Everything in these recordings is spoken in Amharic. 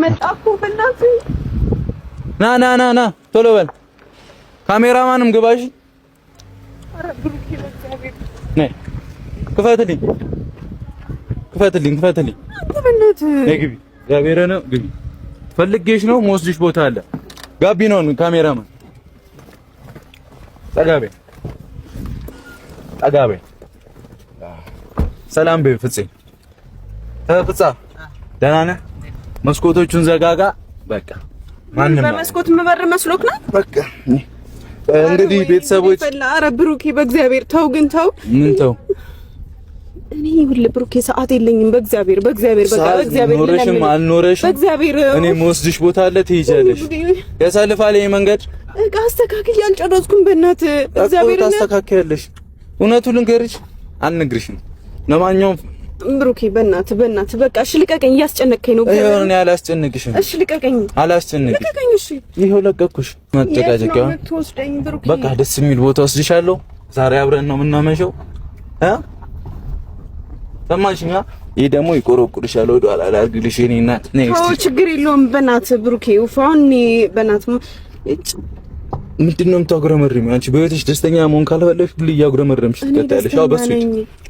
መጣኩ በእናትህ ና ቶሎ በል ካሜራማንም ግባሽ ኧረ ብሩኬ በእግዚአብሔር ነይ ክፈትልኝ በእናትህ ነይ ግቢ እግዚአብሔር ነው ግቢ ፈልጌሽ ነው የምወስድሽ ቦታ አለ ጋቢናውን ካሜራማን ጠጋቤ ሰላም በይ ፍፄ ፍጻ ደህና ነህ መስኮቶቹን ዘጋጋ በቃ ማንንም በመስኮት መበር መስሎክ ነው በቃ እንግዲህ ቤተሰቦች ኧረ ብሩኬ በእግዚአብሔር ተው ግን ተው ምን ተው እኔ ሁሉ ብሩኬ ሰዓት የለኝም በእግዚአብሔር በቃ በእግዚአብሔር ኖረሽም አልኖረሽም በእግዚአብሔር እኔ የምወስድሽ ቦታ አለ ትሄጃለሽ ያሳልፋል ይሄ መንገድ እቃ አስተካክዬ አልጨረስኩም በእናትህ እግዚአብሔር ታስተካክያለሽ እውነቱን ልንገርሽ አልነግርሽም ለማንኛውም ብሩኬ በእናትህ በቃ እሺ ልቀቀኝ እያስጨነቀኝ ነው እግዚአብሔር እኔ አላስጨንቅሽም እሺ ልቀቀኝ አላስጨንቅሽም እሺ ይሄው ለቀኩሽ መጨቃጨቂያ በቃ ደስ የሚል ቦታ ወስድሻለሁ ዛሬ አብረን ነው የምናመሸው ሰማሽኛ ይሄ ደግሞ ይቆረቁርሻል ወደ ኋላ አላርግልሽ እኔ እናት ነይ እስቲ ችግር የለውም በእናትህ ብሩኬ ውፋውኒ በእናትህ ምንድነው የምታጉረመርሚው አንቺ በህይወትሽ ደስተኛ መሆን ካልፈለግሽ ሁሉ እያጉረመረምሽ ትቀጥያለሽ አዎ በሱ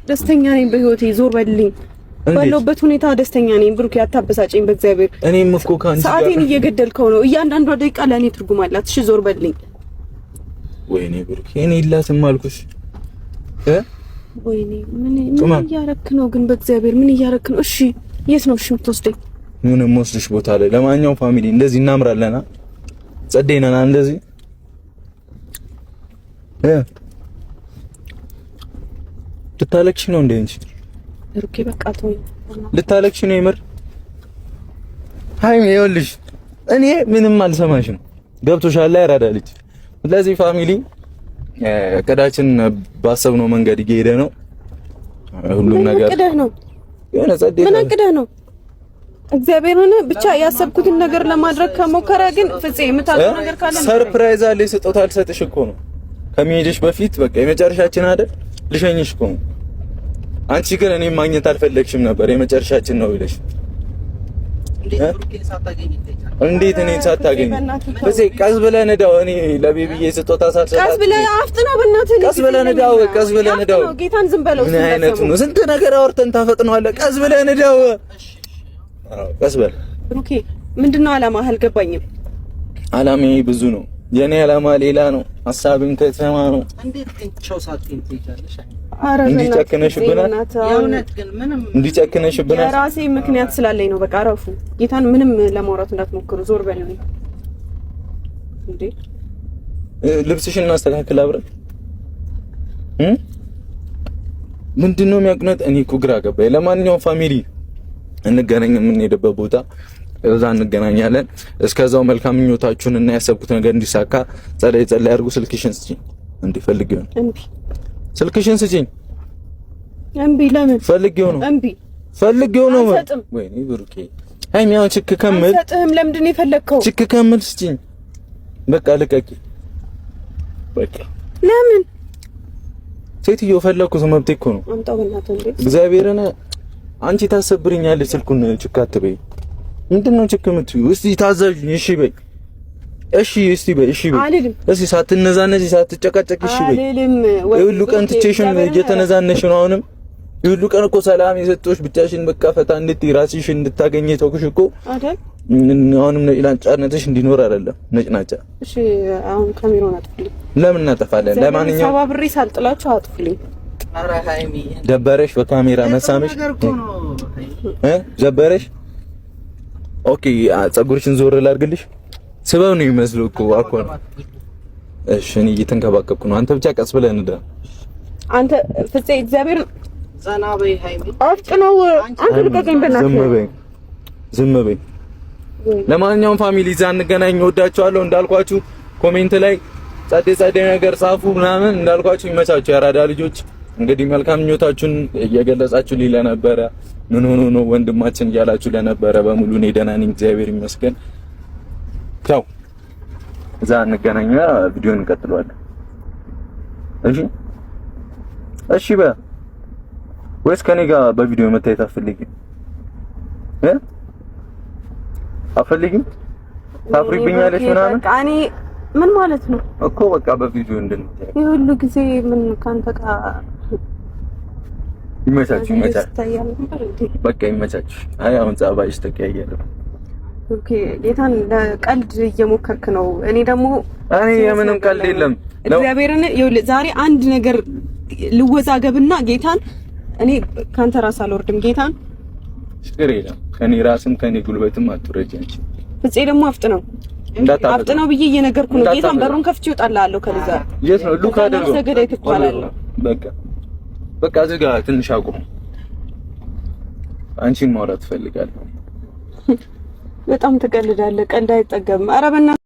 ደስተኛ ነኝ በህይወቴ ዞር በልኝ ባለውበት ሁኔታ ደስተኛ ነኝ ብሩኬ አታበሳጨኝ በእግዚአብሔር እኔም እኮ ካንቺ ጋር ሰዓቴን እየገደልከው ነው እያንዳንዷ ደቂቃ ለኔ ትርጉም አላት እሺ ዞር በልኝ ወይኔ ብሩኬ እኔ ይላትም አልኩሽ ወይኔ ምን እያረክ ነው ግን በእግዚአብሔር ምን እያረክ ነው እሺ የት ነው እሺ የምትወስደኝ ምንም ወስድሽ ቦታ ላይ ለማንኛውም ፋሚሊ እንደዚህ እናምራለና ጸደይናና እንደዚህ ልታለቅሽ ነው እንዴ እንጂ ብሩኬ በቃ ተወኝ ልታለቅሽ ነው የምር ሃይሚ ይኸውልሽ እኔ ምንም አልሰማሽም ገብቶሻል ላይ ያራዳልች ስለዚህ ፋሚሊ እቅዳችን ባሰብነው መንገድ እየሄደ ነው ሁሉም ነገር እቅድህ ነው የሆነ ጸደይ ምን እቅድህ ነው እግዚአብሔርን ብቻ ያሰብኩትን ነገር ለማድረግ ከሞከረ ግን ፍፄ የምታውቀው ነገር ካለ ሰርፕራይዝ አለ ስጦታ አልሰጥሽ እኮ ነው ከመሄድሽ በፊት በቃ የመጨረሻችን አይደል ልሸኝሽ እኮ አንቺ ግን እኔ ማግኘት አልፈለግሽም ነበር የመጨረሻችን ነው ብለሽ እንዴት እኔ ሳታገኝ በዚህ ቀስ ብለህ ነዳው እኔ ለቤቢዬ ስጦታ ሳልሰጣት ቀስ ብለህ አፍጥነው በእናትህ ቀስ ብለህ ነዳው ጌታን ዝም በለው ምን አይነት ነው ስንት ነገር አውርተን ታፈጥነዋለህ ቀስ ብለህ ነዳው ቀስ በል ብሩኬ ምንድነው አላማህ አልገባኝም አላማዬ ብዙ ነው የኔ አላማ ሌላ ነው ሐሳብን ከተማ ነው እንዴት እንቻው ሳትኝ ትይቻለሽ እንዲጨክነሽብናል የእውነት ግን ምንም እንዲጨክነሽብናል የራሴ ምክንያት ስላለኝ ነው በቃ አረፉ ጌታን ምንም ለማውራት እንዳትሞክሩ ዞር በልኝ እንዴ ልብስሽን እናስተካክል አብረን ምንድነው የሚያቅነት እኔ እኮ ግራ ገባኝ ለማንኛውም ፋሚሊ እንገናኝ የምንሄድበት ቦታ እዛ እንገናኛለን እስከዛው መልካም ምኞታችሁን እና ያሰብኩት ነገር እንዲሳካ ጸለይ አድርጉ ስልክሽን ስጪኝ እንዲፈልግ ይሁን እምቢ ስልክሽን ስጪኝ እምቢ ለምን ፈልጌው ነው ወይኔ ብሩኬ ሃይሚያው ችክ ከመል ሰጥህም ለምንድን ነው የፈለግከው ችክ ከመል ስጪኝ በቃ ልቀቂ በቃ ለምን ሴትዮ ፈለኩት መብቴ እኮ ነው አምጣው በእናትህ እንዴ እግዚአብሔርን አንቺ ታሰብሪኛለሽ ስልኩን ችክ አትበይ ምንድነው ችክ የምትይው እስቲ ታዛዥኝ እሺ በይ እሺ እስቲ በይ እሺ በይ እስቲ ሳትነዛነጂ ሳትጨቃጨቂ እሺ በይ ይሁሉ ቀን ትቼሽን እየተነዛነሽ ነው አሁንም ይሁሉ ቀን እኮ ሰላም የሰጠሁሽ ብቻሽን በቃ ፈታ እንድትይ ራስሽን እንድታገኚ ተውኩሽ እኮ አይደል አሁንም ነጭናጫነትሽ እንዲኖር አይደለም ነጭናጫ እሺ አሁን ካሜራውን አጥፍልኝ ለምን እናጠፋለን ለማንኛውም ሰባብሬ ሳልጥላችሁ አጥፍልኝ ኧረ ሃይሚ ደበረሽ በካሜራ መሳምሽ ደበረሽ ኦኬ ፀጉርሽን ዞር ላድርግልሽ ስበብ ነው የሚመስለው እኮ አኮን እሺ እኔ እየተንከባከብኩ ነው አንተ ብቻ ቀስ ብለህ እንደ አንተ ፍፄ እግዚአብሔር ዘና በይ ሃይሚ አፍጥነው አንተ ልቀቀኝ በእናትህ ዝም በይ ለማንኛውም ፋሚሊ እዛ እንገናኝ ወዳችኋለሁ እንዳልኳችሁ ኮሜንት ላይ ጸዴ ነገር ጻፉ ምናምን እንዳልኳችሁ ይመቻችሁ ያራዳ ልጆች እንግዲህ መልካም ምኞታችሁን እየገለጻችሁ ለነበረ ምን ሆኖ ነው ወንድማችን እያላችሁ ለነበረ በሙሉ እኔ ደህና ነኝ እግዚአብሔር ይመስገን ቻው እዛ እንገናኛ ቪዲዮን እንቀጥለዋለን እሺ ወይስ ከኔ ጋር በቪዲዮ መታየት አትፈልጊም አፈልግም ታፍሪብኛለሽ ምናምን። በቃ እኔ ምን ማለት ነው እኮ በቃ በቪዲዮ እንድንታይ ይሁሉ ጊዜ ምን ካንተ ጋር ይመቻችሁ በቃ ይመቻችሁ። አይ አሁን ጸባይሽ ተቀያየረ። ኦኬ ጌታን ለቀልድ እየሞከርክ ነው። እኔ የምንም ቀልድ የለም። እግዚአብሔርን ይኸውልህ ዛሬ አንድ ነገር ልወዛገብና ጌታን እኔ ካንተ ራስ አልወርድም። ጌታን ችግር የለም ከኔ ራስም ከኔ ጉልበትም አትወረጂ አንቺ። ፍፄ ደግሞ አፍጥነው ብዬ እየነገርኩ ነው። ጌታን በሩን ከፍቼ እወጣልሃለሁ። ከዛ የት ነው ሉካ ደግሞ ሰገደ ትባላለህ። በቃ እዚህ ጋር ትንሽ አቁም። አንቺን ማውራት እፈልጋለሁ። በጣም ትቀልዳለህ። ቀልድ አይጠገብም። ኧረ በእናትህ